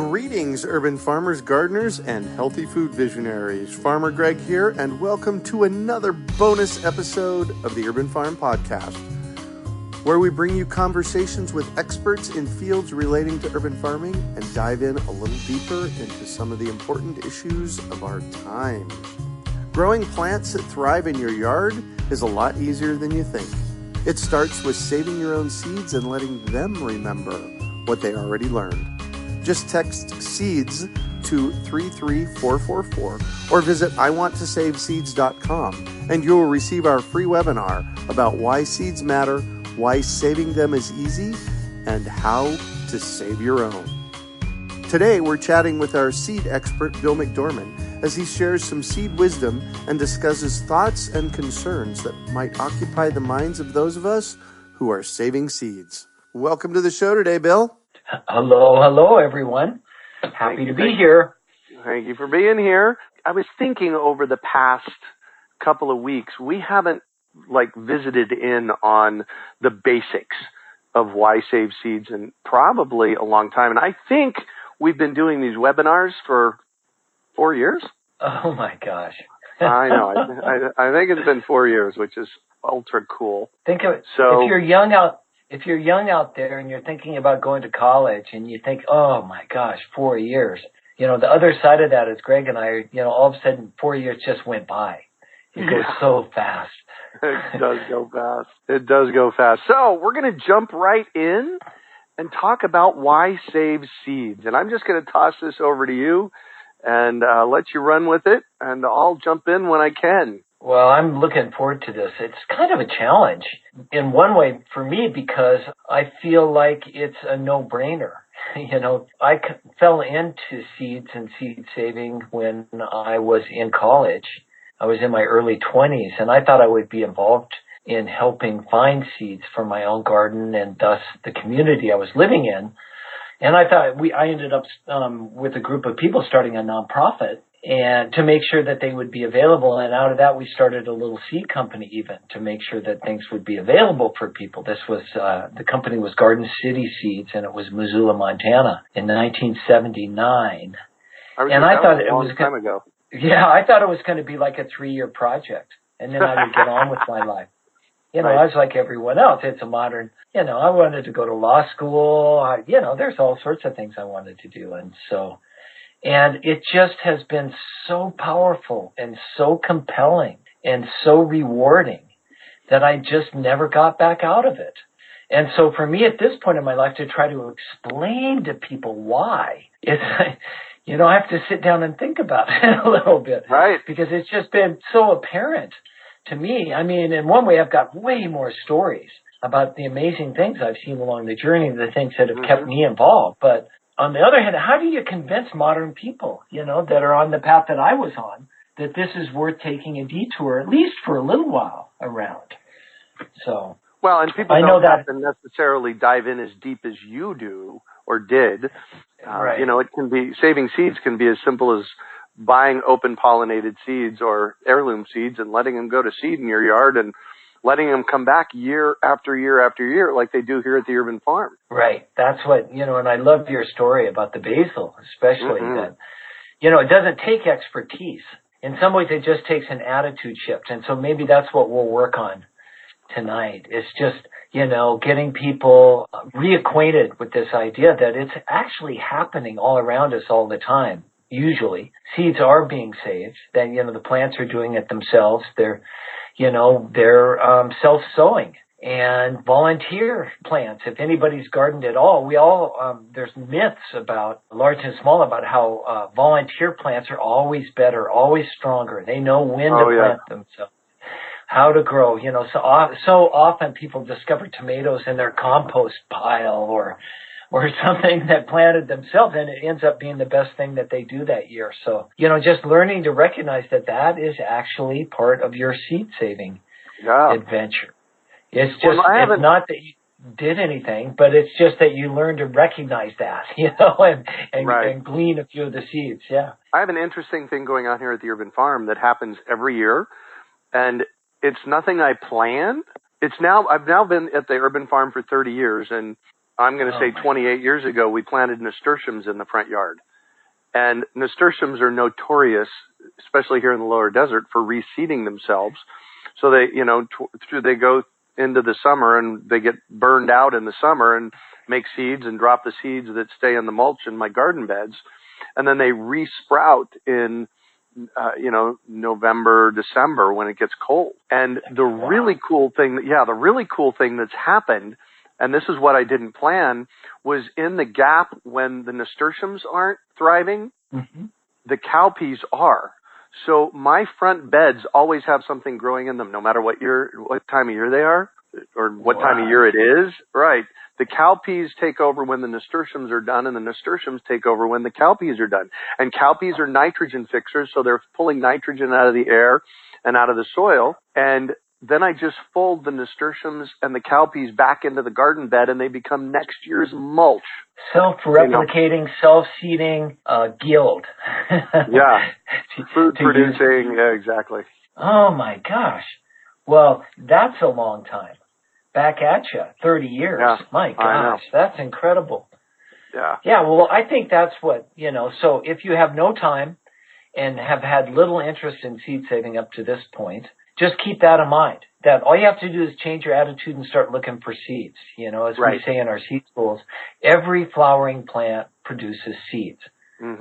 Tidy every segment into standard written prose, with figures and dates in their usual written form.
Greetings, urban farmers, gardeners, and healthy food visionaries. Farmer Greg here, and welcome to another bonus episode of the Urban Farm Podcast, where we bring you conversations with experts in fields relating to urban farming and dive in a little deeper into some of the important issues of our time. Growing plants that thrive in your yard is a lot easier than you think. It starts with saving your own seeds and letting them remember what they already learned. Just text SEEDS to 33444 or visit iwanttosaveseeds.com and you will receive our free webinar about why seeds matter, why saving them is easy, and how to save your own. Today, we're chatting with our seed expert, Bill McDorman, as he shares some seed wisdom and discusses thoughts and concerns that might occupy the minds of those of us who are saving seeds. Welcome to the show today, Bill. Hello, everyone. Happy to be here. Thank you for being here. I was thinking over the past couple of weeks, we haven't visited in on the basics of why save seeds in probably a long time. And I think we've been doing these webinars for 4 years. Oh my gosh. I know. I think it's been 4 years, which is ultra cool. Think of it. So, if you're young out there and you're thinking about going to college and you think, oh my gosh, 4 years. The other side of that is Greg and I, all of a sudden 4 years just went by. It goes so fast. It does go fast. It does go fast. So we're going to jump right in and talk about why save seeds. And I'm just going to toss this over to you and let you run with it, and I'll jump in when I can. Well, I'm looking forward to this. It's kind of a challenge in one way for me because I feel like it's a no-brainer. I fell into seeds and seed saving when I was in college. I was in my early 20s, and I thought I would be involved in helping find seeds for my own garden and thus the community I was living in. And I thought I ended up with a group of people starting a nonprofit and to make sure that they would be available. And out of that, we started a little seed company even to make sure that things would be available for people. This was, the company was Garden City Seeds, and it was Missoula, Montana in 1979. I thought it was a long time ago. Yeah, I thought it was going to be like a 3-year project, and then I would get on with my life. Right. I was like everyone else. It's a modern, I wanted to go to law school. There's all sorts of things I wanted to do. And it just has been so powerful and so compelling and so rewarding that I just never got back out of it. And so for me at this point in my life to try to explain to people why, it's I have to sit down and think about it a little bit. Right. Because it's just been so apparent to me. I mean, in one way, I've got way more stories about the amazing things I've seen along the journey, the things that have kept me involved. But on the other hand, how do you convince modern people, that are on the path that I was on, that this is worth taking a detour, at least for a little while around? So, well, and people don't have to necessarily dive in as deep as you do or did. Right. It can be, saving seeds can be as simple as buying open pollinated seeds or heirloom seeds and letting them go to seed in your yard and letting them come back year after year after year like they do here at the Urban Farm. Right. That's what, and I love your story about the basil, especially that, it doesn't take expertise. In some ways, it just takes an attitude shift. And so maybe that's what we'll work on tonight is just, getting people reacquainted with this idea that it's actually happening all around us all the time. Usually, seeds are being saved. Then, the plants are doing it themselves. They're self-sowing and volunteer plants. If anybody's gardened at all, there's myths about large and small about how volunteer plants are always better, always stronger. They know when to plant themselves, how to grow. So often people discover tomatoes in their compost pile or something that planted themselves, and it ends up being the best thing that they do that year. So, just learning to recognize that is actually part of your seed saving adventure. It's just, it's not that you did anything, but it's just that you learn to recognize that, and glean a few of the seeds. Yeah. I have an interesting thing going on here at the Urban Farm that happens every year, and it's nothing I planned. I've now been at the Urban Farm for 30 years, and I'm going to say 28 years ago, we planted nasturtiums in the front yard. And nasturtiums are notorious, especially here in the lower desert, for reseeding themselves. So they, they go into the summer and they get burned out in the summer and make seeds and drop the seeds that stay in the mulch in my garden beds. And then they re-sprout in, November, December when it gets cold. And the really cool thing that's happened, and this is what I didn't plan, was in the gap when the nasturtiums aren't thriving, the cowpeas are. So my front beds always have something growing in them, no matter what time of year they are, or what time of year it is. Right. The cowpeas take over when the nasturtiums are done, and the nasturtiums take over when the cowpeas are done. And cowpeas are nitrogen fixers, so they're pulling nitrogen out of the air and out of the soil. And then I just fold the nasturtiums and the cowpeas back into the garden bed, and they become next year's mulch. Self-replicating, self-seeding guild. Yeah. Food producing. Yeah, exactly. Oh, my gosh. Well, that's a long time. Back at you, 30 years. Yeah, My gosh, that's incredible. Yeah. Yeah, well, I think that's what, so if you have no time and have had little interest in seed saving up to this point, just keep that in mind, that all you have to do is change your attitude and start looking for seeds. As we say in our seed schools, every flowering plant produces seeds.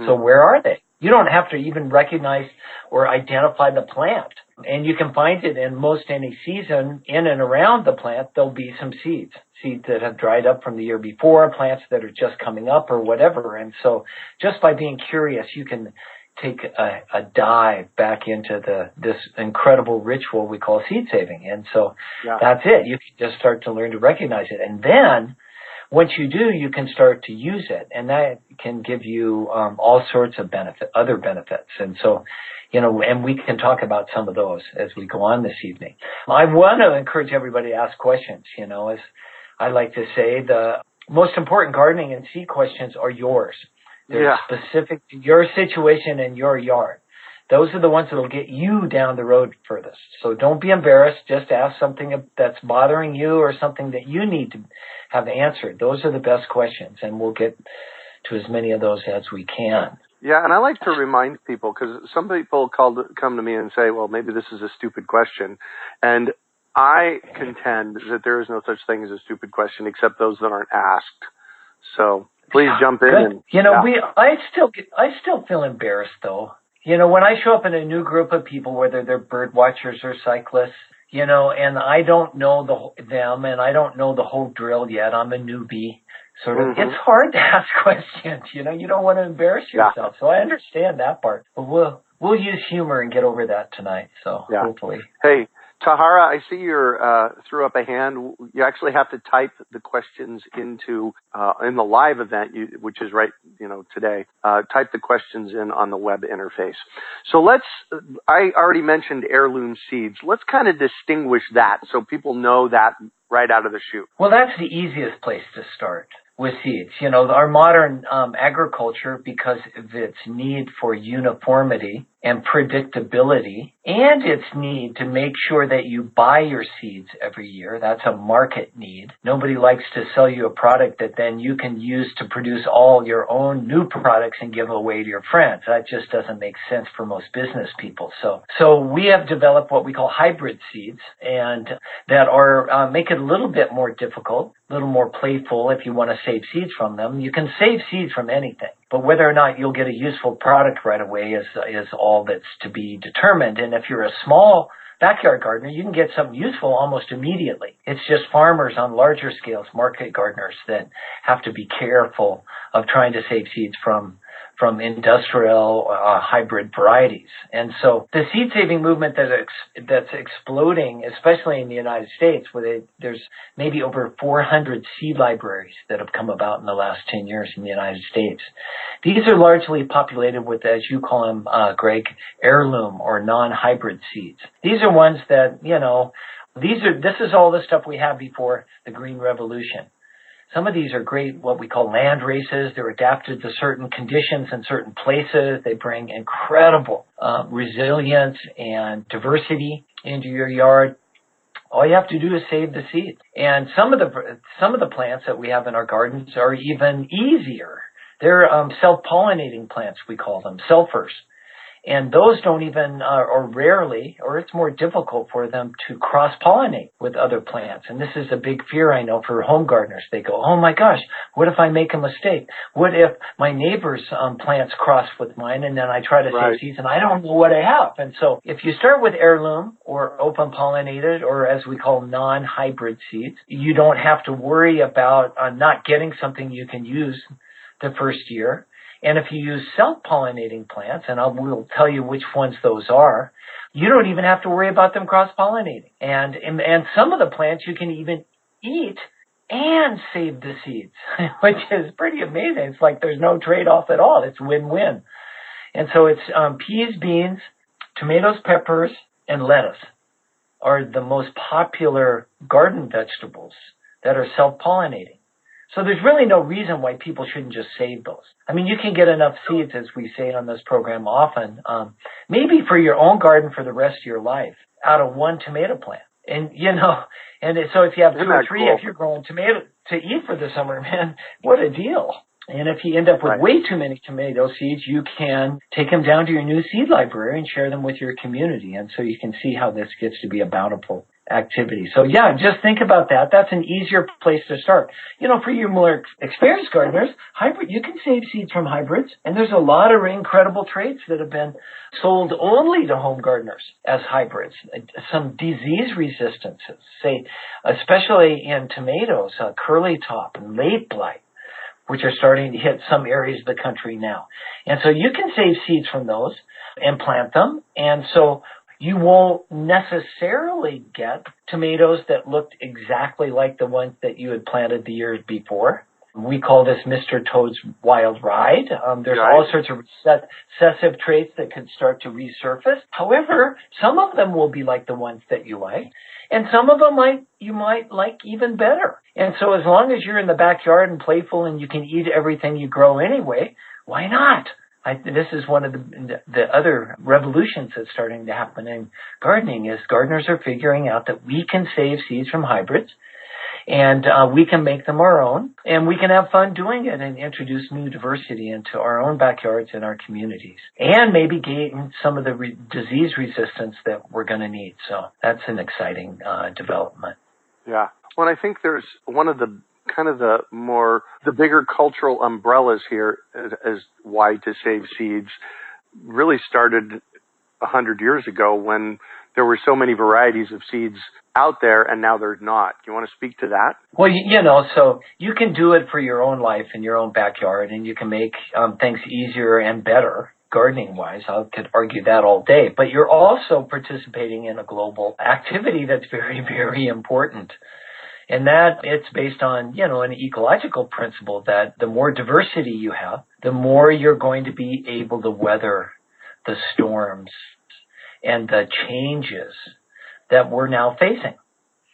So where are they? You don't have to even recognize or identify the plant. And you can find it in most any season in and around the plant. There'll be some seeds that have dried up from the year before, plants that are just coming up or whatever. And so just by being curious, you can take a dive back into this incredible ritual we call seed saving. And so that's it. You can just start to learn to recognize it. And then once you do, you can start to use it, and that can give you all sorts of other benefits. And so, and we can talk about some of those as we go on this evening. I want to encourage everybody to ask questions. As I like to say, the most important gardening and seed questions are yours. They're specific to your situation and your yard. Those are the ones that will get you down the road furthest. So don't be embarrassed. Just ask something that's bothering you or something that you need to have answered. Those are the best questions, and we'll get to as many of those as we can. Yeah, and I like to remind people, because some people come to me and say, well, maybe this is a stupid question. And I contend that there is no such thing as a stupid question except those that aren't asked. So please jump in. I still feel embarrassed, though. When I show up in a new group of people, whether they're bird watchers or cyclists, and I don't know them and I don't know the whole drill yet. I'm a newbie. It's hard to ask questions. You don't want to embarrass yourself. So I understand that part. But we'll use humor and get over that tonight. So hopefully. Hey, Tahara, I see you threw up a hand. You actually have to type the questions into in the live event, which is right, today. Type the questions in on the web interface. So I already mentioned heirloom seeds. Let's kind of distinguish that so people know that right out of the chute. Well, that's the easiest place to start with seeds. Our modern agriculture, because of its need for uniformity and predictability, and its need to make sure that you buy your seeds every year. That's a market need. Nobody likes to sell you a product that then you can use to produce all your own new products and give away to your friends. That just doesn't make sense for most business people. So we have developed what we call hybrid seeds, and that are make it a little bit more difficult, a little more playful if you want to save seeds from them. You can save seeds from anything, but whether or not you'll get a useful product right away is all that's to be determined. And if you're a small backyard gardener, you can get something useful almost immediately. It's just farmers on larger scales, market gardeners, that have to be careful of trying to save seeds from industrial hybrid varieties. And so the seed saving movement that's exploding, especially in the United States, where there's maybe over 400 seed libraries that have come about in the last 10 years in the United States. These are largely populated with, as you call them, Greg, heirloom or non-hybrid seeds. These are ones that, this is all the stuff we had before the Green Revolution. Some of these are great, what we call land races. They're adapted to certain conditions in certain places. They bring incredible resilience and diversity into your yard. All you have to do is save the seeds. And some of the plants that we have in our gardens are even easier. They're self-pollinating plants, we call them, selfers. And those don't even, or rarely, or it's more difficult for them to cross-pollinate with other plants. And this is a big fear, I know, for home gardeners. They go, oh my gosh, what if I make a mistake? What if my neighbor's plants cross with mine and then I try to save seeds and I don't know what I have? And so if you start with heirloom or open-pollinated, or as we call non-hybrid seeds, you don't have to worry about not getting something you can use the first year. And if you use self-pollinating plants, and we'll tell you which ones those are, you don't even have to worry about them cross-pollinating. And some of the plants you can even eat and save the seeds, which is pretty amazing. It's like there's no trade-off at all. It's win-win. And so it's peas, beans, tomatoes, peppers, and lettuce are the most popular garden vegetables that are self-pollinating. So there's really no reason why people shouldn't just save those. I mean, you can get enough seeds, as we say on this program often, maybe for your own garden for the rest of your life, out of one tomato plant. And, so if you have 2 or 3, if you're growing tomato to eat for the summer, man, what a deal. And if you end up with way too many tomato seeds, you can take them down to your new seed library and share them with your community. And so you can see how this gets to be a bountiful activity. So yeah, just think about that. That's an easier place to start. For your more experienced gardeners, you can save seeds from hybrids. And there's a lot of incredible traits that have been sold only to home gardeners as hybrids. Some disease resistances, say, especially in tomatoes, curly top and late blight, which are starting to hit some areas of the country now. And so you can save seeds from those and plant them. And so you won't necessarily get tomatoes that looked exactly like the ones that you had planted the years before. We call this Mr. Toad's Wild Ride. There's all sorts of recessive traits that could start to resurface. However, some of them will be like the ones that you like, and some of them you might like even better. And so as long as you're in the backyard and playful and you can eat everything you grow anyway, why not? This is one of the other revolutions that's starting to happen in gardening, is gardeners are figuring out that we can save seeds from hybrids, and we can make them our own, and we can have fun doing it and introduce new diversity into our own backyards and our communities, and maybe gain some of the disease resistance that we're going to need. So that's an exciting development. Yeah. Well, I think there's one of the the bigger cultural umbrellas here as why to save seeds really started 100 years ago, when there were so many varieties of seeds out there, and now there's not. Do you want to speak to that? Well, so you can do it for your own life in your own backyard, and you can make things easier and better gardening-wise. I could argue that all day. But you're also participating in a global activity that's very, very important. And that it's based on, an ecological principle that the more diversity you have, the more you're going to be able to weather the storms and the changes that we're now facing.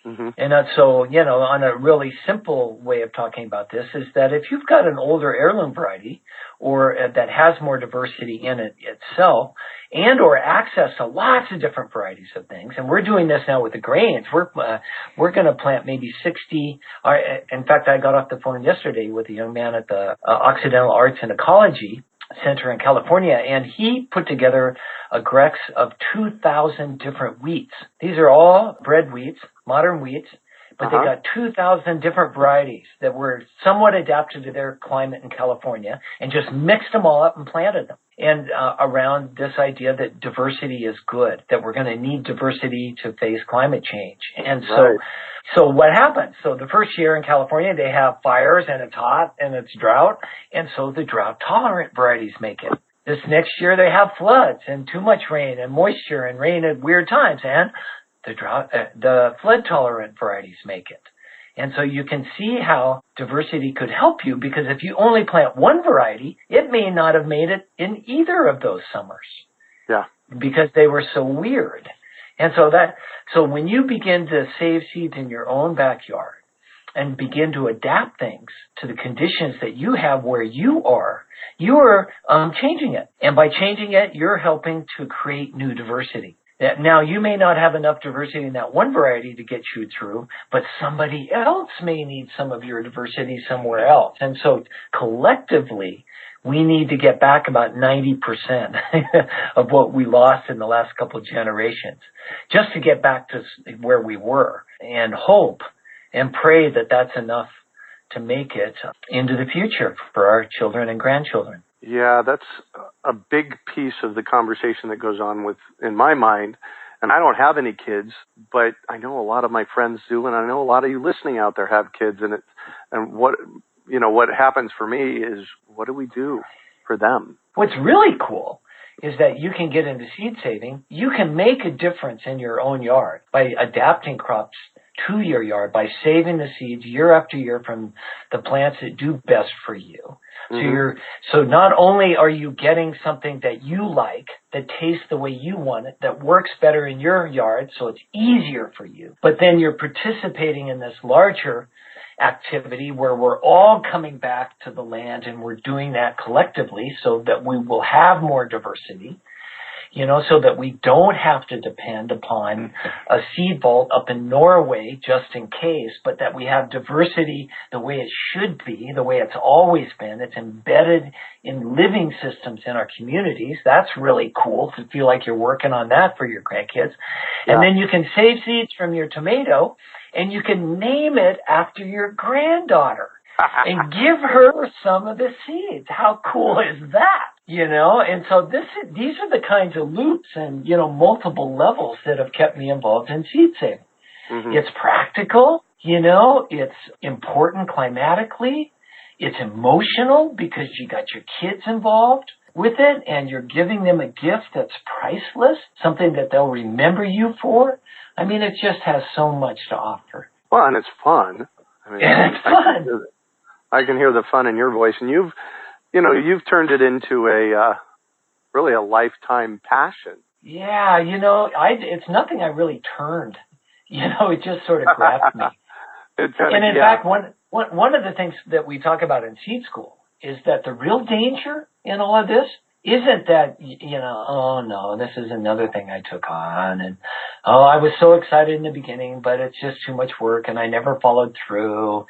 Mm-hmm. And so, on a really simple way of talking about this is that if you've got an older heirloom variety or that has more diversity in it itself, and or access to lots of different varieties of things, and we're doing this now with the grains. We're going to plant maybe 60. In fact, I got off the phone yesterday with a young man at the Occidental Arts and Ecology Center in California, and he put together a Grex of 2,000 different wheats. These are all bred wheats, modern wheats, but they got 2,000 different varieties that were somewhat adapted to their climate in California, and just mixed them all up and planted them. And around this idea that diversity is good, that we're going to need diversity to face climate change. And so what happens? So the first year in California, they have fires, and it's hot, and it's drought, and so the drought-tolerant varieties make it. This next year, they have floods, and too much rain, and moisture, and rain at weird times, and the flood-tolerant varieties make it. And so you can see how diversity could help you, because if you only plant one variety, it may not have made it in either of those summers. Yeah. Because they were so weird. And so when you begin to save seeds in your own backyard and begin to adapt things to the conditions that you have where you are changing it. And by changing it, you're helping to create new diversity. Now, you may not have enough diversity in that one variety to get chewed through, but somebody else may need some of your diversity somewhere else. And so collectively, we need to get back about 90% of what we lost in the last couple of generations just to get back to where we were, and hope and pray that that's enough to make it into the future for our children and grandchildren. Yeah, that's a big piece of the conversation that goes on in my mind. And I don't have any kids, but I know a lot of my friends do, and I know a lot of you listening out there have kids. And what happens for me is, what do we do for them? What's really cool is that you can get into seed saving. You can make a difference in your own yard by adapting crops to your yard, by saving the seeds year after year from the plants that do best for you. Mm-hmm. So not only are you getting something that you like, that tastes the way you want it, that works better in your yard, so it's easier for you, but then you're participating in this larger activity where we're all coming back to the land, and we're doing that collectively so that we will have more diversity, so that we don't have to depend upon a seed vault up in Norway just in case, but that we have diversity the way it should be, the way it's always been. It's embedded in living systems in our communities. That's really cool to feel like you're working on that for your grandkids. Yeah. And then you can save seeds from your tomato, and you can name it after your granddaughter and give her some of the seeds. How cool is that? And so these are the kinds of loops and, multiple levels that have kept me involved in seed saving. Mm-hmm. It's practical, it's important climatically, it's emotional because you got your kids involved with it, and you're giving them a gift that's priceless, something that they'll remember you for. I mean, it just has so much to offer. Well, and it's fun. It's fun. I can hear the fun in your voice, and you've turned it into really a lifetime passion. Yeah, it's nothing I really turned. It just sort of grabbed me. And in fact, one of the things that we talk about in seed school is that the real danger in all of this isn't that, oh no, this is another thing I took on, and I was so excited in the beginning, but it's just too much work and I never followed through,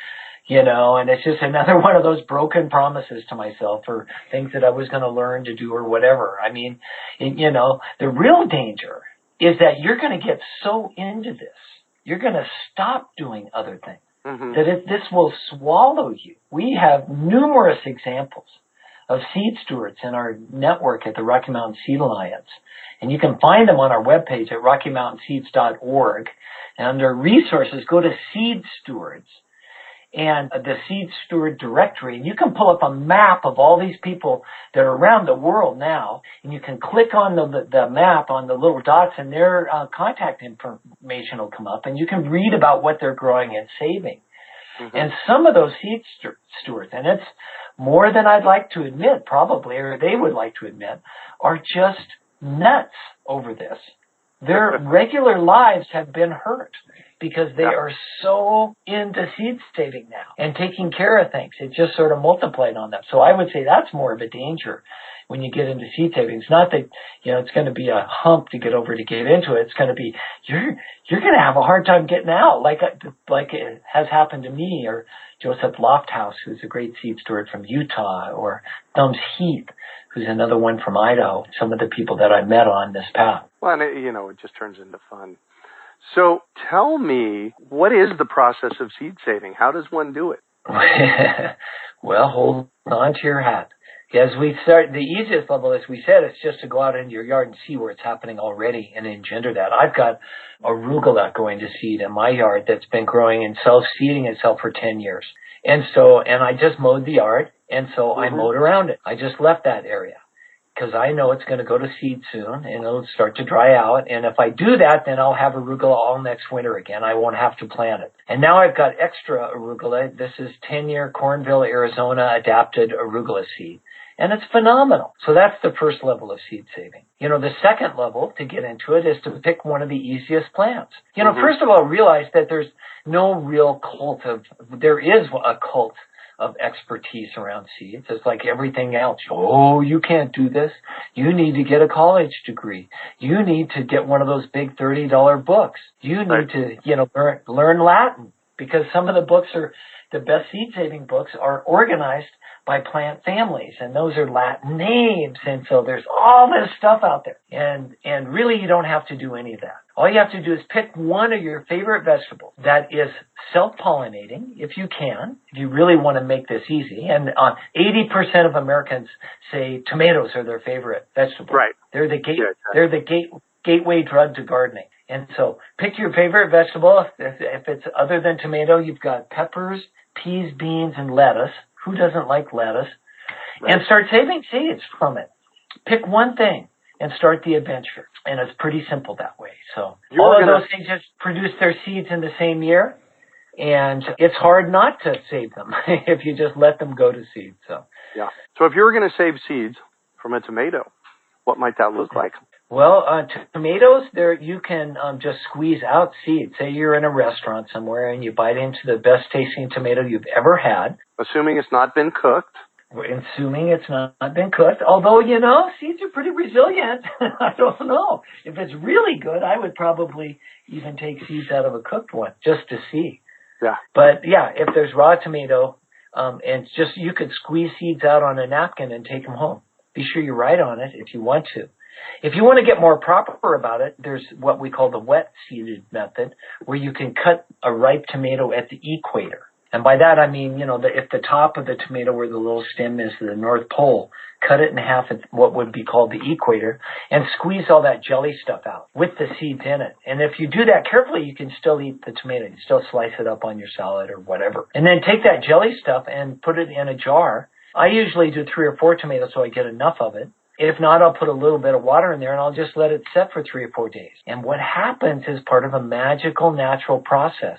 and it's just another one of those broken promises to myself or things that I was going to learn to do or whatever. I mean, the real danger is that you're going to get so into this, you're going to stop doing other things, that this will swallow you. We have numerous examples of seed stewards in our network at the Rocky Mountain Seed Alliance. And you can find them on our webpage at rockymountainseeds.org. And under resources, go to Seed Stewards and the Seed Steward directory. And you can pull up a map of all these people that are around the world now. And you can click on the map on the little dots, and their contact information will come up. And you can read about what they're growing and saving. Mm-hmm. And some of those seed stewards, and it's more than I'd like to admit, probably, or they would like to admit, are just nuts over this. Their regular lives have been hurt because they are so into seed saving now and taking care of things. It just sort of multiplied on them. So I would say that's more of a danger when you get into seed saving. It's not that, it's going to be a hump to get over to get into it. It's going to be, you're going to have a hard time getting out, like it has happened to me, or Joseph Lofthouse, who's a great seed steward from Utah, or Thumbs Heath, who's another one from Idaho, some of the people that I met on this path. Well, and it just turns into fun. So tell me, what is the process of seed saving? How does one do it? Well, hold on to your hat. As we start, the easiest level, as we said, is just to go out into your yard and see where it's happening already and engender that. I've got arugula going to seed in my yard that's been growing and self-seeding itself for 10 years. And I just mowed the yard, and so I mowed around it. I just left that area because I know it's going to go to seed soon, and it'll start to dry out. And if I do that, then I'll have arugula all next winter again. I won't have to plant it. And now I've got extra arugula. This is 10-year Cornville, Arizona adapted arugula seed. And it's phenomenal. So that's the first level of seed saving. The second level to get into it is to pick one of the easiest plants. First of all, realize that there's no real there is a cult of expertise around seeds. It's like everything else. Oh, you can't do this. You need to get a college degree. You need to get one of those big $30 books. You need to, learn Latin, because some of the books the best seed saving books are organized by plant families, and those are Latin names. And so there's all this stuff out there. And really you don't have to do any of that. All you have to do is pick one of your favorite vegetables that is self-pollinating, if you can, if you really want to make this easy. And 80% of Americans say tomatoes are their favorite vegetable. Right. They're the gateway drug to gardening. And so pick your favorite vegetable. If it's other than tomato, you've got peppers, peas, beans, and lettuce. Who doesn't like lettuce? Right. And start saving seeds from it. Pick one thing and start the adventure. And it's pretty simple that way. So all of those things just produce their seeds in the same year. And it's hard not to save them if you just let them go to seed. So if you were going to save seeds from a tomato, what might that look like? Well, tomatoes, you can just squeeze out seeds. Say you're in a restaurant somewhere and you bite into the best tasting tomato you've ever had. Assuming it's not been cooked. Assuming it's not been cooked. Although, seeds are pretty resilient. I don't know. If it's really good, I would probably even take seeds out of a cooked one just to see. Yeah. But, if there's raw tomato, and just you could squeeze seeds out on a napkin and take them home. Be sure you write on it if you want to. If you want to get more proper about it, there's what we call the wet seeded method, where you can cut a ripe tomato at the equator. And by that I mean, if the top of the tomato where the little stem is the North Pole, cut it in half at what would be called the equator and squeeze all that jelly stuff out with the seeds in it. And if you do that carefully, you can still eat the tomato. You still slice it up on your salad or whatever. And then take that jelly stuff and put it in a jar. I usually do 3 or 4 tomatoes so I get enough of it. If not, I'll put a little bit of water in there and I'll just let it set for 3 or 4 days. And what happens is part of a magical natural process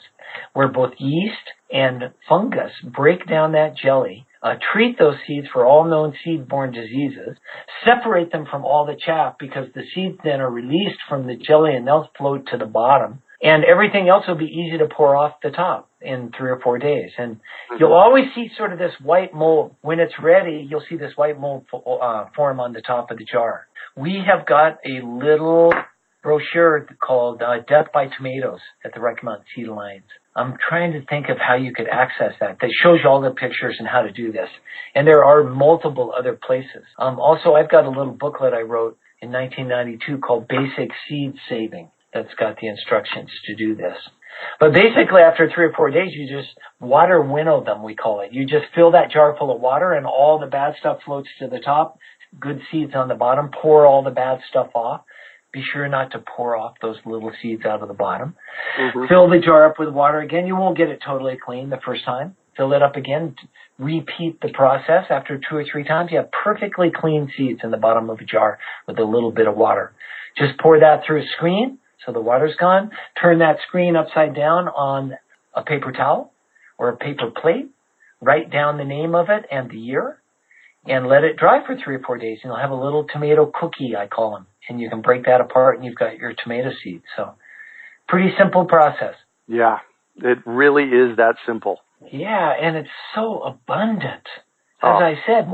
where both yeast and fungus break down that jelly, treat those seeds for all known seed-borne diseases, separate them from all the chaff because the seeds then are released from the jelly and they'll float to the bottom. And everything else will be easy to pour off the top in 3 or 4 days. And you'll always see sort of this white mold. When it's ready, you'll see this white mold form on the top of the jar. We have got a little brochure called Death by Tomatoes at the Rocky Mountain Seed Alliance. I'm trying to think of how you could access that. That shows you all the pictures and how to do this. And there are multiple other places. Also, I've got a little booklet I wrote in 1992 called Basic Seed Saving. That's got the instructions to do this. But basically, after 3 or 4 days, you just water winnow them, we call it. You just fill that jar full of water and all the bad stuff floats to the top, good seeds on the bottom, pour all the bad stuff off. Be sure not to pour off those little seeds out of the bottom. Mm-hmm. Fill the jar up with water again. You won't get it totally clean the first time. Fill it up again. Repeat the process. After 2 or 3 times, you have perfectly clean seeds in the bottom of a jar with a little bit of water. Just pour that through a screen. So the water's gone. Turn that screen upside down on a paper towel or a paper plate. Write down the name of it and the year and let it dry for 3 or 4 days. And you'll have a little tomato cookie, I call them. And you can break that apart and you've got your tomato seeds. So pretty simple process. Yeah, it really is that simple. Yeah, and it's so abundant. As I said,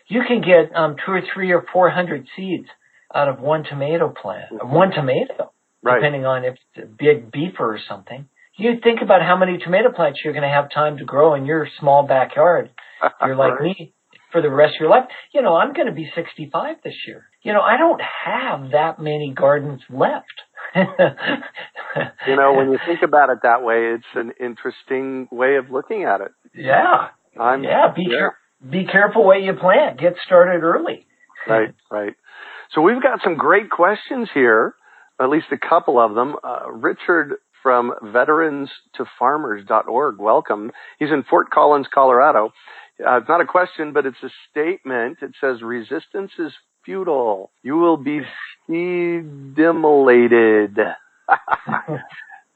you can get 2 or 3 or 400 seeds out of one tomato plant, one tomato. Right. Depending on if it's a big beefer or something. You think about how many tomato plants you're going to have time to grow in your small backyard. You're like me for the rest of your life. I'm going to be 65 this year. I don't have that many gardens left. When you think about it that way, it's an interesting way of looking at it. Yeah. Be careful what you plant. Get started early. Right. So we've got some great questions here. At least a couple of them. Richard from veteranstofarmers.org, welcome. He's in Fort Collins, Colorado. It's not a question, but it's a statement. It says, resistance is futile. You will be stimulated.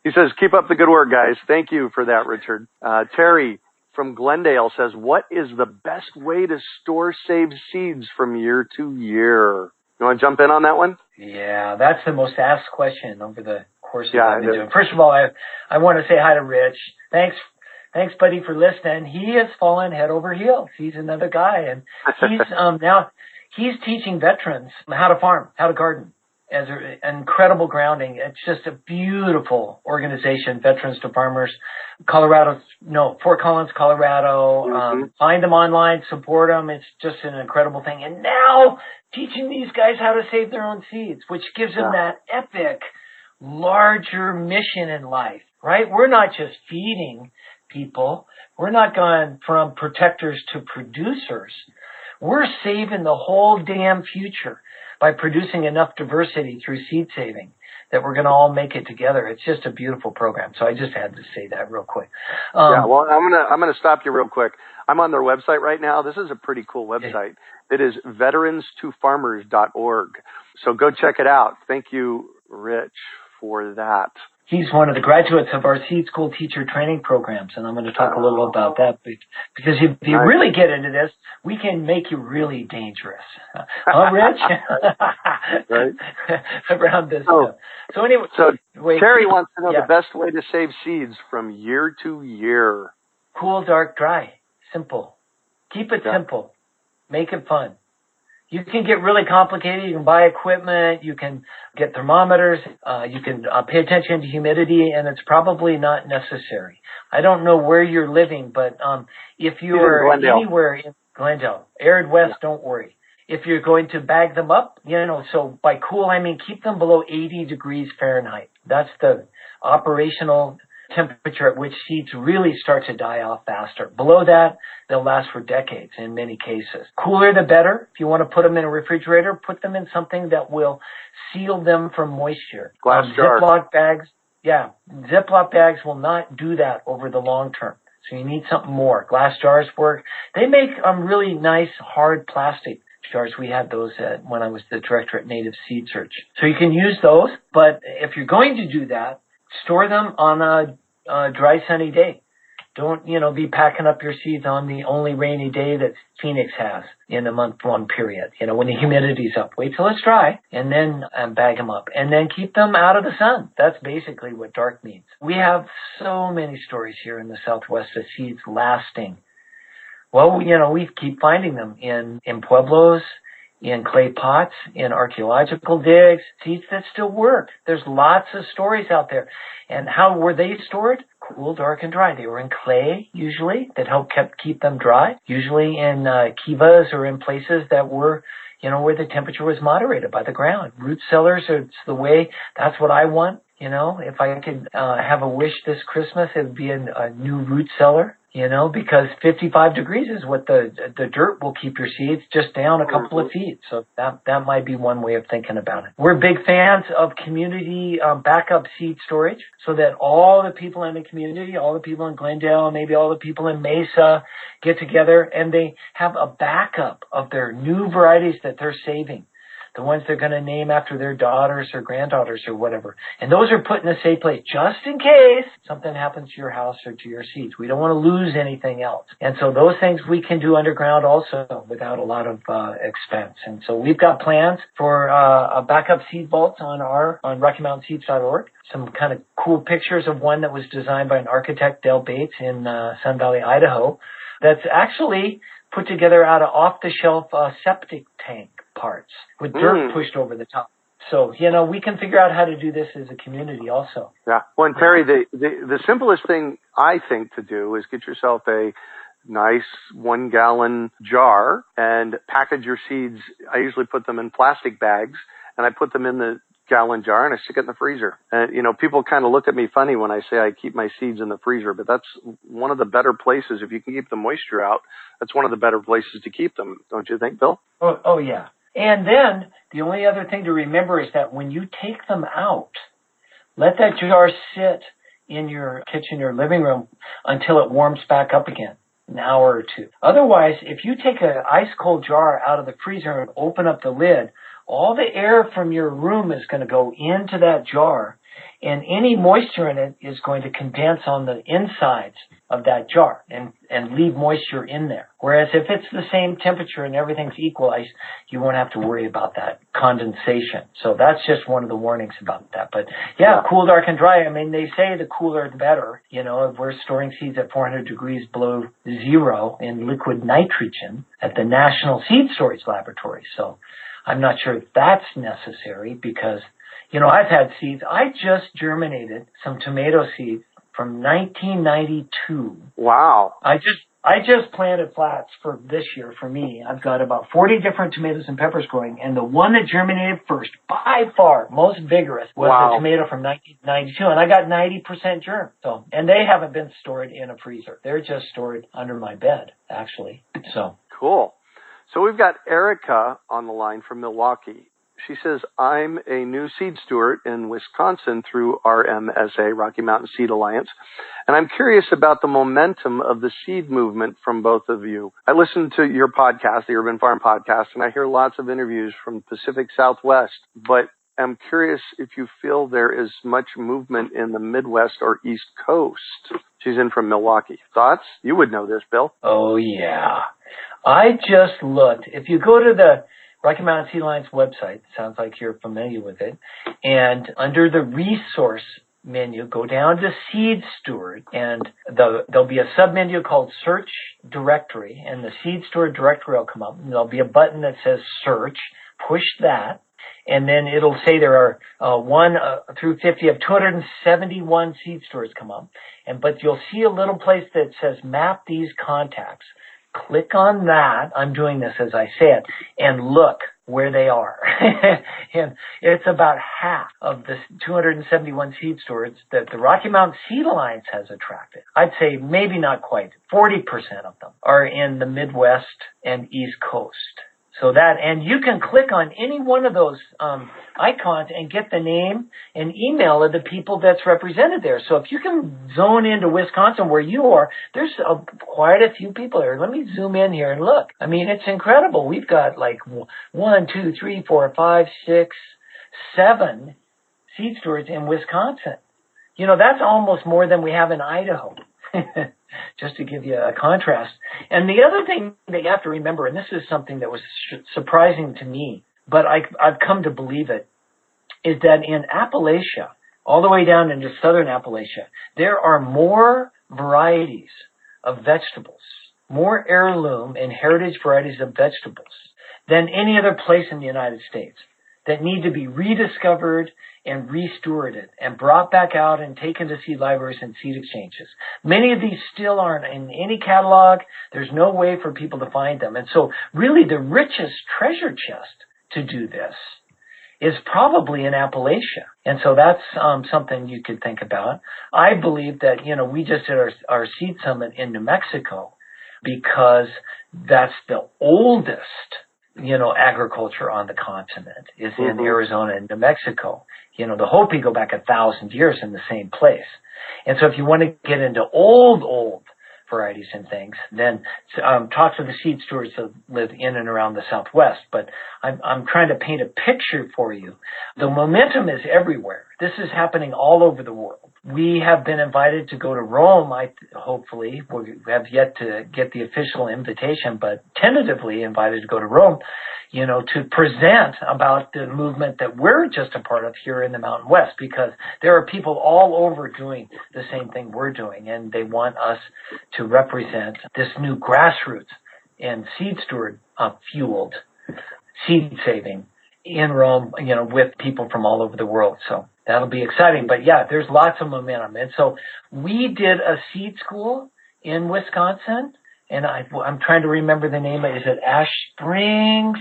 He says, keep up the good work, guys. Thank you for that, Richard. Terry from Glendale says, what is the best way to store saved seeds from year to year? You want to jump in on that one? Yeah, that's the most asked question over the course of I've been doing. First of all, I want to say hi to Rich. Thanks Thanks, buddy, for listening. He has fallen head over heels. He's another guy, and he's now he's teaching veterans how to farm, how to garden, as an incredible grounding. It's just a beautiful organization, Veterans to Farmers, Fort Collins, Colorado. Find them online, support them. It's just an incredible thing. And now teaching these guys how to save their own seeds, which gives them that epic, larger mission in life, right? We're not just feeding people. We're not going from protectors to producers. We're saving the whole damn future by producing enough diversity through seed saving that we're going to all make it together. It's just a beautiful program. So I just had to say that real quick. Well, I'm gonna stop you real quick. I'm on their website right now. This is a pretty cool website. It is veteranstofarmers.org. So go check it out. Thank you, Rich, for that. He's one of the graduates of our seed school teacher training programs, and I'm going to talk a little about that because if you really get into this, we can make you really dangerous. Rich? Right. Around this stuff. So anyway. Terry wants to know the best way to save seeds from year to year. Cool, dark, dry. Simple. Keep it simple. Make it fun. You can get really complicated. You can buy equipment. You can get thermometers. You can pay attention to humidity, and it's probably not necessary. I don't know where you're living, but if you are anywhere in Glendale, arid west, don't worry. If you're going to bag them up, so by cool, I mean keep them below 80 degrees Fahrenheit. That's the operational temperature at which seeds really start to die off faster. Below that, they'll last for decades in many cases. Cooler the better. If you want to put them in a refrigerator, put them in something that will seal them from moisture. Glass jar. Ziploc bags. Yeah, Ziploc bags will not do that over the long term. So you need something more. Glass jars work. They make really nice hard plastic jars. We had those when I was the director at Native Seed Search. So you can use those, but if you're going to do that, store them on a dry, sunny day. Don't, be packing up your seeds on the only rainy day that Phoenix has in a month-long period. When the humidity's up, wait till it's dry and then bag them up and then keep them out of the sun. That's basically what dark means. We have so many stories here in the Southwest of seeds lasting. Well, we keep finding them in pueblos, in clay pots, in archaeological digs, seeds that still work. There's lots of stories out there. And how were they stored? Cool, dark, and dry. They were in clay, usually, that helped keep them dry, usually in kivas or in places that were, where the temperature was moderated by the ground. Root cellars, it's the way, that's what I want. If I could have a wish this Christmas, it would be a new root cellar. Because 55 degrees is what the dirt will keep your seeds just down a couple of feet. So that might be one way of thinking about it. We're big fans of community backup seed storage so that all the people in the community, all the people in Glendale, maybe all the people in Mesa get together and they have a backup of their new varieties that they're saving. The ones they're going to name after their daughters or granddaughters or whatever. And those are put in a safe place just in case something happens to your house or to your seeds. We don't want to lose anything else. And so those things we can do underground also without a lot of expense. And so we've got plans for a backup seed vault on RockyMountainSeeds.org. Some kind of cool pictures of one that was designed by an architect, Dale Bates, in Sun Valley, Idaho, that's actually put together out of off-the-shelf septic tank parts with dirt pushed over the top. So, we can figure out how to do this as a community also. Yeah. Well, and Terry, the simplest thing I think to do is get yourself a nice 1-gallon jar and package your seeds. I usually put them in plastic bags and I put them in the gallon jar and I stick it in the freezer. And, people kind of look at me funny when I say I keep my seeds in the freezer, but that's one of the better places. If you can keep the moisture out, that's one of the better places to keep them. Don't you think, Bill? Oh yeah. And then the only other thing to remember is that when you take them out, let that jar sit in your kitchen or living room until it warms back up again, an hour or two. Otherwise, if you take an ice cold jar out of the freezer and open up the lid, all the air from your room is going to go into that jar And any moisture in it is going to condense on the insides of that jar and leave moisture in there. Whereas if it's the same temperature and everything's equalized, you won't have to worry about that condensation. So that's just one of the warnings about that. But yeah, cool, dark, and dry. I mean, they say the cooler the better. You know, if we're storing seeds at 400 degrees below zero in liquid nitrogen at the National Seed Storage Laboratory. So I'm not sure if that's necessary because, you know, I've had seeds. I just germinated some tomato seeds from 1992. Wow. I just planted flats for this year for me. I've got about 40 different tomatoes and peppers growing, and the one that germinated first, by far, most vigorous, was the tomato from 1992, and I got 90% germ. So, and they haven't been stored in a freezer. They're just stored under my bed, actually. So cool. So we've got Erica on the line from Milwaukee. She says, I'm a new seed steward in Wisconsin through RMSA, Rocky Mountain Seed Alliance, and I'm curious about the momentum of the seed movement from both of you. I listen to your podcast, the Urban Farm Podcast, and I hear lots of interviews from the Pacific Southwest, but I'm curious if you feel there is much movement in the Midwest or East Coast. She's in from Milwaukee. Thoughts? You would know this, Bill. Oh, yeah. I just looked. If you go to the Rocky Mountain Seed Alliance website, sounds like you're familiar with it, and under the resource menu, go down to Seed Steward, and there'll be a sub-menu called Search Directory, and the Seed Steward directory will come up, and there'll be a button that says Search. Push that, and then it'll say there are 1 through 50 of 271 seed stores come up, but you'll see a little place that says Map These Contacts. Click on that. I'm doing this as I say it, and look where they are. And it's about half of the 271 seed stores that the Rocky Mountain Seed Alliance has attracted. I'd say maybe not quite. 40% of them are in the Midwest and East Coast. So that, and you can click on any one of those icons and get the name and email of the people that's represented there. So if you can zone into Wisconsin where you are, there's quite a few people there. Let me zoom in here and look. I mean, it's incredible. We've got like 1, 2, 3, 4, 5, 6, 7 seed stores in Wisconsin. You know, that's almost more than we have in Idaho. Just to give you a contrast. And the other thing that you have to remember, and this is something that was surprising to me, but I've come to believe it, is that in Appalachia, all the way down into southern Appalachia, there are more varieties of vegetables, more heirloom and heritage varieties of vegetables than any other place in the United States that need to be rediscovered and restewarded and brought back out and taken to seed libraries and seed exchanges. Many of these still aren't in any catalog. There's no way for people to find them. And so really the richest treasure chest to do this is probably in Appalachia. And so that's something you could think about. I believe that, you know, we just did our seed summit in New Mexico because that's the oldest, you know, agriculture on the continent is in Arizona and New Mexico. You know, the Hopi go back 1,000 years in the same place. And so if you want to get into old varieties and things, then talk to the seed stewards that live in and around the Southwest. But I'm trying to paint a picture for you. The momentum is everywhere. This is happening all over the world. We have been invited to go to Rome, hopefully. We have yet to get the official invitation, but tentatively invited to go to Rome, you know, to present about the movement that we're just a part of here in the Mountain West, because there are people all over doing the same thing we're doing, and they want us to represent this new grassroots and seed steward fueled seed saving in Rome, you know, with people from all over the world. So that'll be exciting. But yeah, there's lots of momentum. And so we did a seed school in Wisconsin, and I'm trying to remember the name. Is it Ash Springs?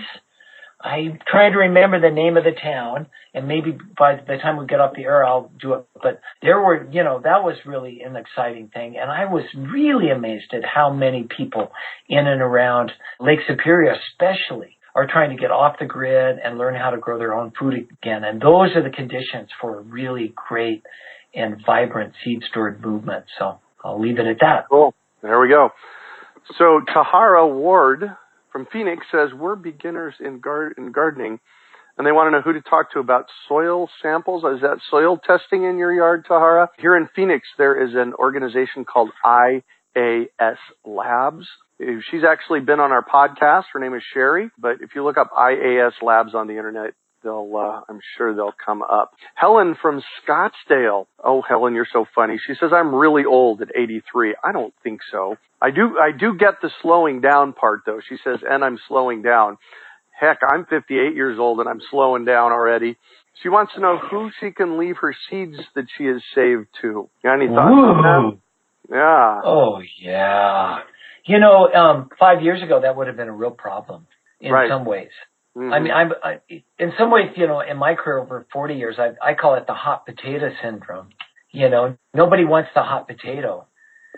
I'm trying to remember the name of the town, and maybe by the time we get off the air, I'll do it. But there were, you know, that was really an exciting thing. And I was really amazed at how many people in and around Lake Superior especially are trying to get off the grid and learn how to grow their own food again. And those are the conditions for a really great and vibrant seed steward movement. So I'll leave it at that. Cool. There we go. So Tahara Ward from Phoenix says, we're beginners in gardening. And they want to know who to talk to about soil samples. Is that soil testing in your yard, Tahara? Here in Phoenix, there is an organization called IAS Labs. She's actually been on our podcast. Her name is Sherry. But if you look up IAS Labs on the internet, I'm sure they'll come up. Helen from Scottsdale. Oh, Helen, you're so funny. She says, I'm really old at 83. I don't think so. I do get the slowing down part, though. She says, and I'm slowing down. Heck, I'm 58 years old and I'm slowing down already. She wants to know who she can leave her seeds that she has saved to. Got any thoughts on that? Yeah. Oh, yeah. 5 years ago, that would have been a real problem in some ways. Mm-hmm. I mean, in some ways, in my career over 40 years, I call it the hot potato syndrome. Nobody wants the hot potato.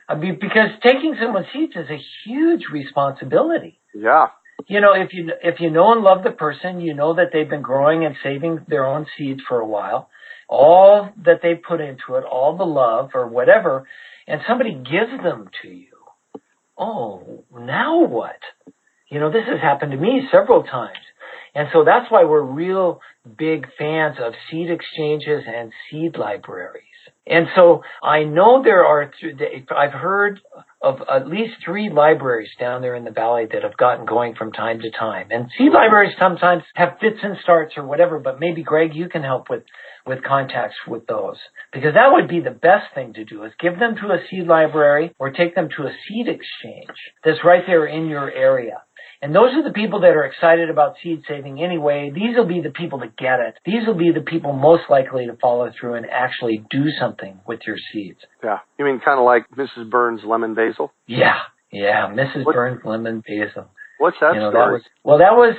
I mean, because taking someone's seeds is a huge responsibility. Yeah. If you know and love the person, you know that they've been growing and saving their own seeds for a while, all that they put into it, all the love or whatever, and somebody gives them to you. Oh, now what? This has happened to me several times. And so that's why we're real big fans of seed exchanges and seed libraries. And so I know I've heard of at least 3 libraries down there in the valley that have gotten going from time to time. And seed libraries sometimes have fits and starts or whatever, but maybe, Greg, you can help with contacts with those. Because that would be the best thing to do, is give them to a seed library or take them to a seed exchange that's right there in your area. And those are the people that are excited about seed saving anyway. These will be the people that get it. These will be the people most likely to follow through and actually do something with your seeds. Yeah. You mean kind of like Mrs. Burns' lemon basil? Yeah. Mrs. Burns' lemon basil. What's that story? That was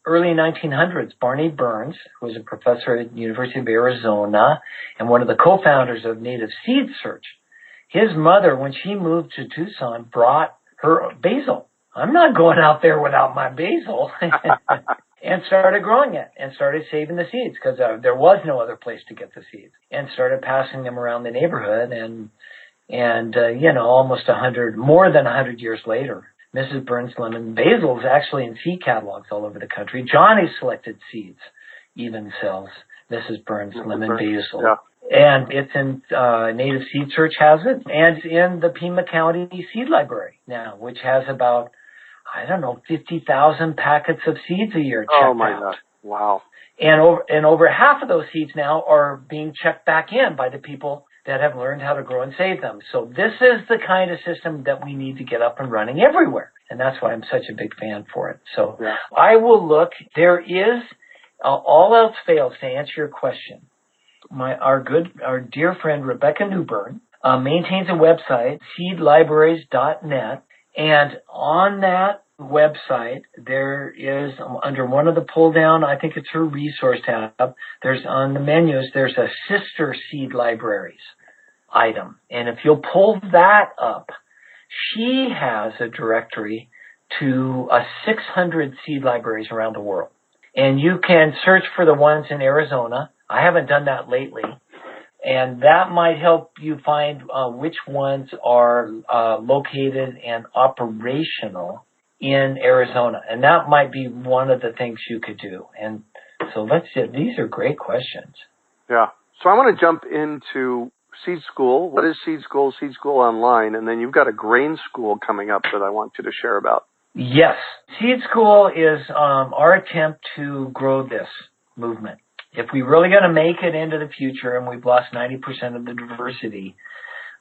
early 1900s. Barney Burns, who was a professor at the University of Arizona and one of the co-founders of Native Seed Search. His mother, when she moved to Tucson, brought her basil. I'm not going out there without my basil. And started growing it and started saving the seeds because there was no other place to get the seeds, and started passing them around the neighborhood. And almost more than 100 years later, Mrs. Burns' lemon basil is actually in seed catalogs all over the country. Johnny's Selected Seeds even sells Mrs. Burns' lemon basil. Yeah. And it's in Native Seed Search has it, and it's in the Pima County Seed Library now, which has about 50,000 packets of seeds a year checked out. Oh my God! Wow! And over half of those seeds now are being checked back in by the people that have learned how to grow and save them. So this is the kind of system that we need to get up and running everywhere, and that's why I'm such a big fan for it. So yeah. I will look. There is all else fails to answer your question. Our dear friend Rebecca Newburn maintains a website, seedlibraries.net, and on that website there is, under one of the pull down, I think it's her resource tab, there's on the menus, there's a sister seed libraries item, and if you'll pull that up, she has a directory to 600 seed libraries around the world, and you can search for the ones in Arizona. I haven't done that lately, and that might help you find which ones are located and operational in Arizona. And that might be one of the things you could do. And so these are great questions. Yeah. So I want to jump into Seed School. What is Seed School? Seed School Online. And then you've got a grain school coming up that I want you to share about. Yes. Seed School is our attempt to grow this movement. If we really going to make it into the future, and we've lost 90% of the diversity,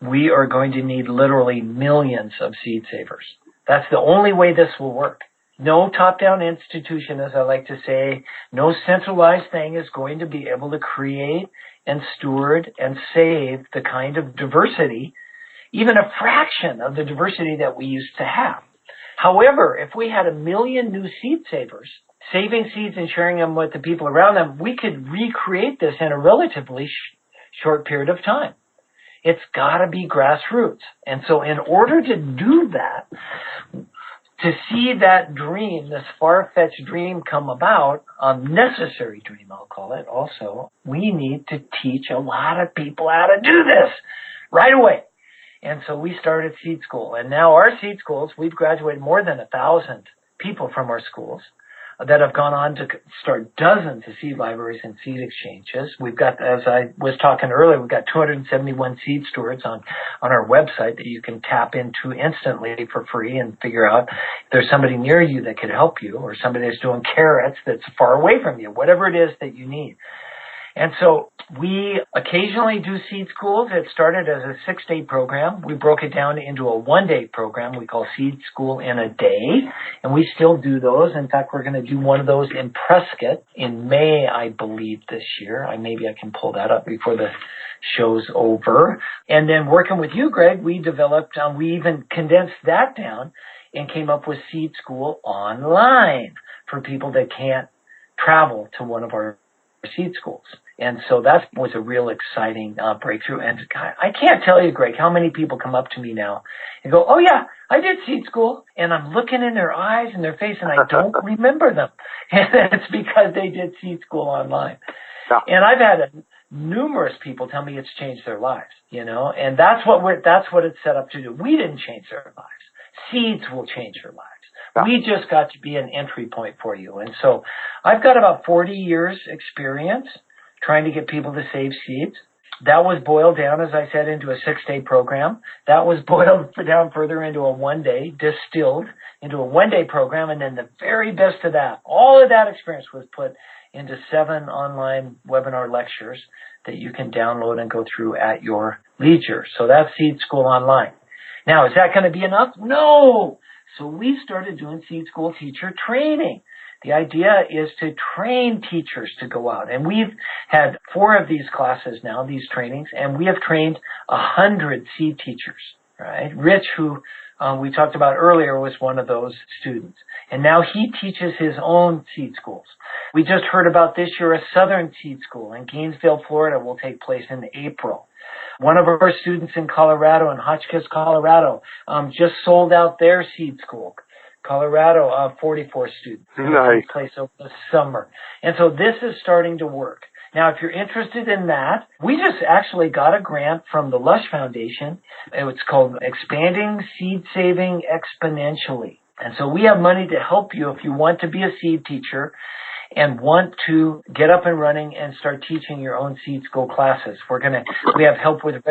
we are going to need literally millions of seed savers. That's the only way this will work. No top-down institution, as I like to say, no centralized thing is going to be able to create and steward and save the kind of diversity, even a fraction of the diversity that we used to have. However, if we had 1 million new seed savers, saving seeds and sharing them with the people around them, we could recreate this in a relatively short period of time. It's got to be grassroots. And so in order to do that, to see that dream, this far-fetched dream come about, a necessary dream, I'll call it also, we need to teach a lot of people how to do this right away. And so we started Seed School. And now our seed schools, we've graduated more than 1,000 people from our schools. that have gone on to start dozens of seed libraries and seed exchanges. We've got, as I was talking earlier, we've got 271 seed stewards on our website that you can tap into instantly for free and figure out if there's somebody near you that could help you, or somebody that's doing carrots that's far away from you, whatever it is that you need. And so we occasionally do seed schools. It started as a 6-day program. We broke it down into a 1-day program we call Seed School in a Day, and we still do those. In fact, we're going to do one of those in Prescott in May, I believe, this year. Maybe I can pull that up before the show's over. And then working with you, Greg, we developed, we even condensed that down and came up with Seed School online for people that can't travel to one of our seed schools. And so that was a real exciting breakthrough. And I can't tell you, Greg, how many people come up to me now and go, oh, yeah, I did seed school. And I'm looking in their eyes and their face, and I don't remember them. And it's because they did seed school online. Yeah. And I've had numerous people tell me it's changed their lives, and that's what it's set up to do. We didn't change their lives. Seeds will change their lives. Yeah. We just got to be an entry point for you. And so I've got about 40 years experience trying to get people to save seeds. That was boiled down, as I said, into a 6-day program. That was boiled down further into a 1-day, distilled into a 1-day program. And then the very best of that, all of that experience was put into 7 online webinar lectures that you can download and go through at your leisure. So that's Seed School Online. Now, is that going to be enough? No. So we started doing Seed School teacher training. The idea is to train teachers to go out. And we've had 4 of these classes now, these trainings, and we have trained 100 seed teachers, right? Rich, who we talked about earlier, was one of those students. And now he teaches his own seed schools. We just heard about this year a Southern Seed School in Gainesville, Florida, will take place in April. One of our students in Colorado, in Hotchkiss, Colorado, just sold out their seed school. Colorado, 44 students. Nice. Place over the summer. And so this is starting to work. Now, if you're interested in that, we just actually got a grant from the Lush Foundation. It's called Expanding Seed Saving Exponentially. And so we have money to help you if you want to be a seed teacher and want to get up and running and start teaching your own seed school classes. We have help with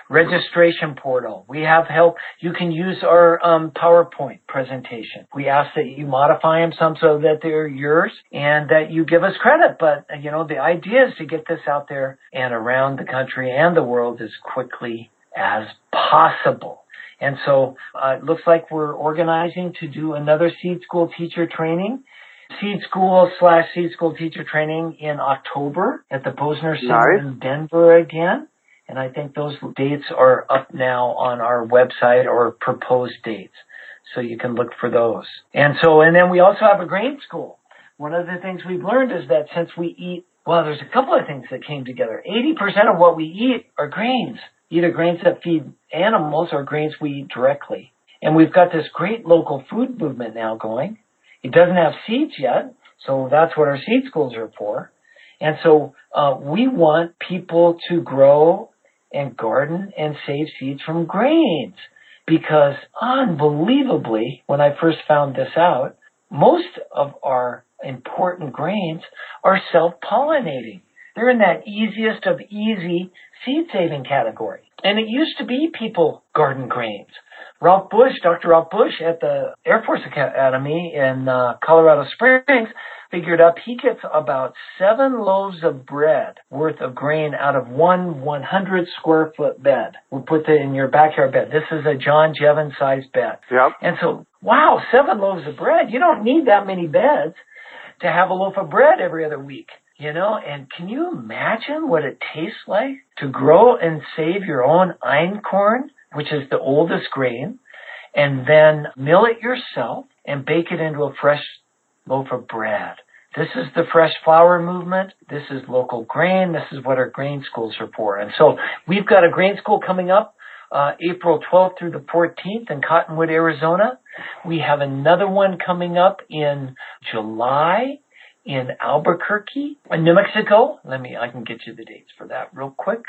registration portal. We have help. You can use our PowerPoint presentation. We ask that you modify them some so that they're yours and that you give us credit. But, the idea is to get this out there and around the country and the world as quickly as possible. And so it looks like we're organizing to do another seed school teacher training. Seed School/Seed School Teacher Training in October at the Posner Center in Denver again. And I think those dates are up now on our website, or proposed dates. So you can look for those. And then we also have a grain school. One of the things we've learned is that since we eat, there's a couple of things that came together. 80% of what we eat are grains, either grains that feed animals or grains we eat directly. And we've got this great local food movement now going. It doesn't have seeds yet, so that's what our seed schools are for. And so we want people to grow and garden and save seeds from grains, because unbelievably, when I first found this out, most of our important grains are self-pollinating. They're in that easiest of easy seed-saving category. And it used to be people garden grains. Dr. Ralph Bush at the Air Force Academy in Colorado Springs figured up he gets about 7 loaves of bread worth of grain out of one 100 square foot bed. We'll put that in your backyard bed. This is a John Jevons sized bed. Yep. And so, 7 loaves of bread. You don't need that many beds to have a loaf of bread every other week. And can you imagine what it tastes like to grow and save your own einkorn, which is the oldest grain, and then mill it yourself and bake it into a fresh loaf of bread? This is the fresh flour movement. This is local grain. This is what our grain schools are for. And so we've got a grain school coming up April 12th through the 14th in Cottonwood, Arizona. We have another one coming up in July in Albuquerque, New Mexico. I can get you the dates for that real quick.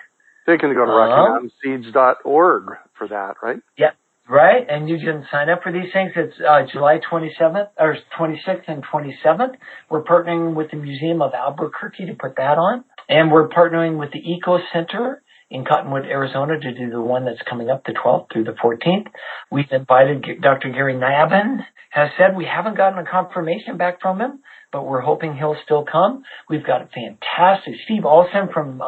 They can go to RockyMountainSeeds.org for that, right? Yeah. Right, and you can sign up for these things. It's July 27th, or 26th and 27th. We're partnering with the Museum of Albuquerque to put that on. And we're partnering with the Eco Center in Cottonwood, Arizona to do the one that's coming up the 12th through the 14th. We've invited Dr. Gary Nabin, has said we haven't gotten a confirmation back from him, but we're hoping he'll still come. We've got a fantastic Steve Olson from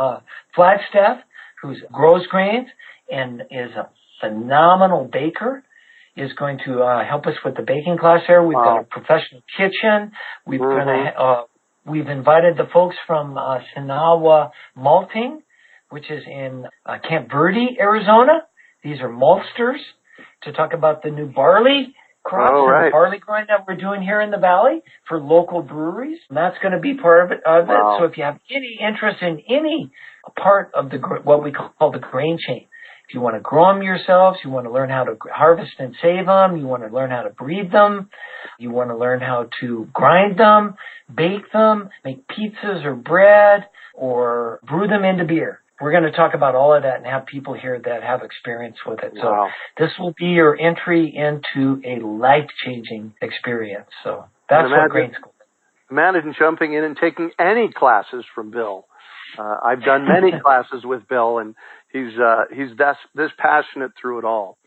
Flagstaff, who grows grains and is a phenomenal baker, is going to help us with the baking class there. We've got a professional kitchen. We've invited the folks from Sinawa Malting, which is in Camp Verde, Arizona. These are maltsters, to talk about the new barley crops and the barley growing that we're doing here in the valley for local breweries. And that's going to be part of it. So if you have any interest in any part of what we call the grain chain, if you want to grow them yourselves, you want to learn how to harvest and save them, you want to learn how to breed them, you want to learn how to grind them, bake them, make pizzas or bread, or brew them into beer. We're going to talk about all of that and have people here that have experience with it. So this will be your entry into a life-changing experience. So that's what Grain School is. Imagine jumping in and taking any classes from Bill. I've done many classes with Bill, and he's this passionate through it all.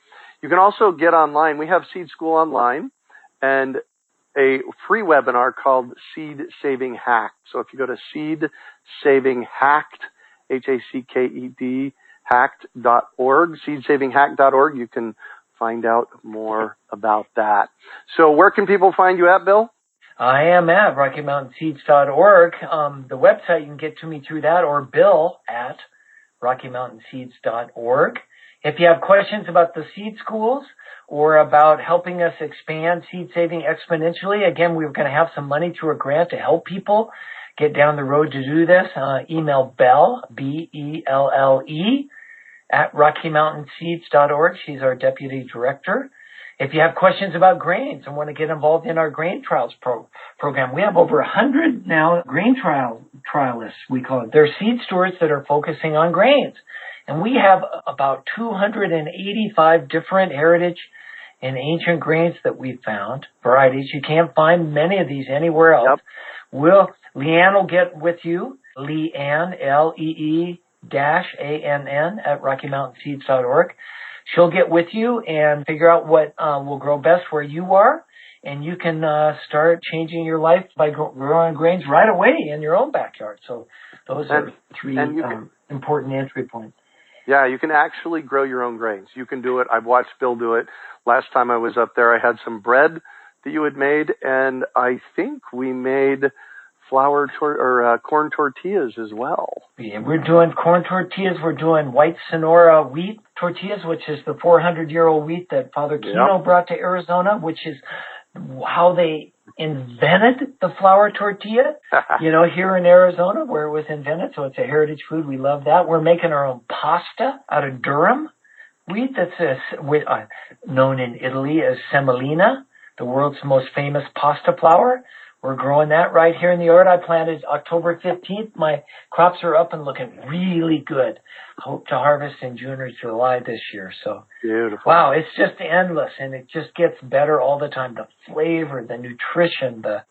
You can also get online. We have Seed School online and a free webinar called Seed Saving Hacked. So if you go to Seed Saving Hacked, HACKED, hacked.org, seedsavinghacked.org, you can find out more about that. So where can people find you at, Bill? I am at RockyMountainSeeds.org. The website, you can get to me through that, or Bill at RockyMountainSeeds.org. If you have questions about the seed schools or about helping us expand seed saving exponentially, again, we're going to have some money through a grant to help people get down the road to do this. Email Belle, B-E-L-L-E, at RockyMountainSeeds.org. She's our deputy director. If you have questions about grains and want to get involved in our grain trials program, we have over 100 now grain trialists, we call it. They're seed stewards that are focusing on grains. And we have about 285 different heritage and ancient grains that we've found, varieties. You can't find many of these anywhere else. Leanne will get with you, Leanne, L-E-E--A-N-N, at RockyMountainSeeds.org. She'll get with you and figure out what will grow best where you are, and you can start changing your life by growing grains right away in your own backyard. So those are three important entry points. Yeah, you can actually grow your own grains. You can do it. I've watched Bill do it. Last time I was up there, I had some bread that you had made, and I think we made corn tortillas as well. Yeah, we're doing corn tortillas. We're doing white Sonora wheat tortillas, which is the 400-year-old wheat that Father Kino brought to Arizona, which is how they invented the flour tortilla, here in Arizona where it was invented. So it's a heritage food. We love that. We're making our own pasta out of durum wheat that's known in Italy as semolina, the world's most famous pasta flour. We're growing that right here in the yard. I planted October 15th. My crops are up and looking really good. Hope to harvest in June or July this year. So beautiful. Wow, it's just endless, and it just gets better all the time. The flavor, the nutrition, the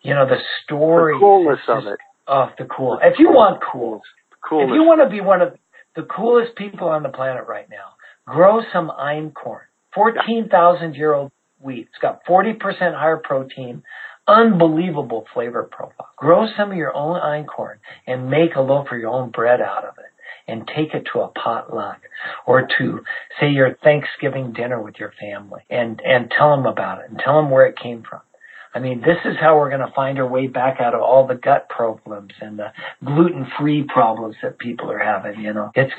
story. The coolness of it. Oh, the cool. If you want cool, coolness. If you want to be one of the coolest people on the planet right now, grow some einkorn. 14,000-year-old wheat. It's got 40% higher protein. Unbelievable flavor profile. Grow some of your own einkorn and make a loaf of your own bread out of it and take it to a potluck or to, say, your Thanksgiving dinner with your family and tell them about it and tell them where it came from. I mean, this is how we're going to find our way back out of all the gut problems and the gluten-free problems that people are having, It's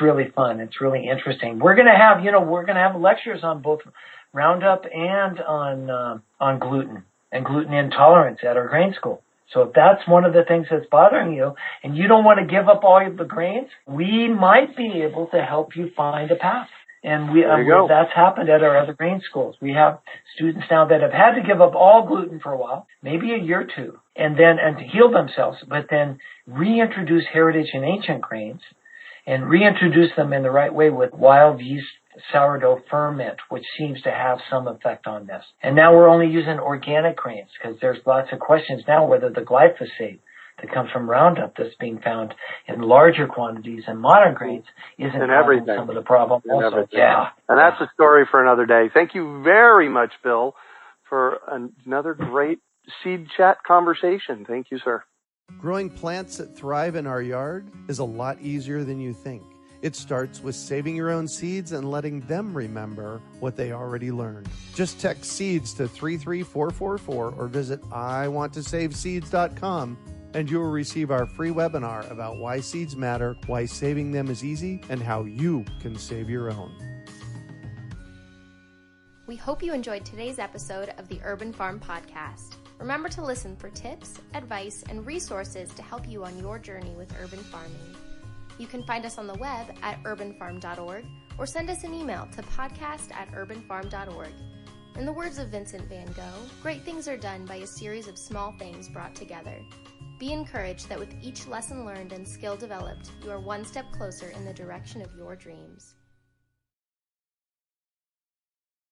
really fun. It's really interesting. We're going to have lectures on both Roundup and on gluten and gluten intolerance at our grain school. So if that's one of the things that's bothering you and you don't want to give up all of the grains, we might be able to help you find a path. And that's happened at our other grain schools. We have students now that have had to give up all gluten for a while, maybe a year or two, and heal themselves, but then reintroduce heritage and ancient grains and reintroduce them in the right way with wild yeast sourdough ferment, which seems to have some effect on this. And now we're only using organic grains because there's lots of questions now whether the glyphosate that comes from Roundup that's being found in larger quantities in modern grains isn't causing some of the problem also. Yeah. And that's a story for another day. Thank you very much, Bill, for another great seed chat conversation. Thank you, sir. Growing plants that thrive in our yard is a lot easier than you think. It starts with saving your own seeds and letting them remember what they already learned. Just text SEEDS to 33444 or visit iwanttosaveseeds.com and you will receive our free webinar about why seeds matter, why saving them is easy, and how you can save your own. We hope you enjoyed today's episode of the Urban Farm Podcast. Remember to listen for tips, advice, and resources to help you on your journey with urban farming. You can find us on the web at urbanfarm.org or send us an email to podcast@urbanfarm.org. In the words of Vincent van Gogh, great things are done by a series of small things brought together. Be encouraged that with each lesson learned and skill developed, you are one step closer in the direction of your dreams.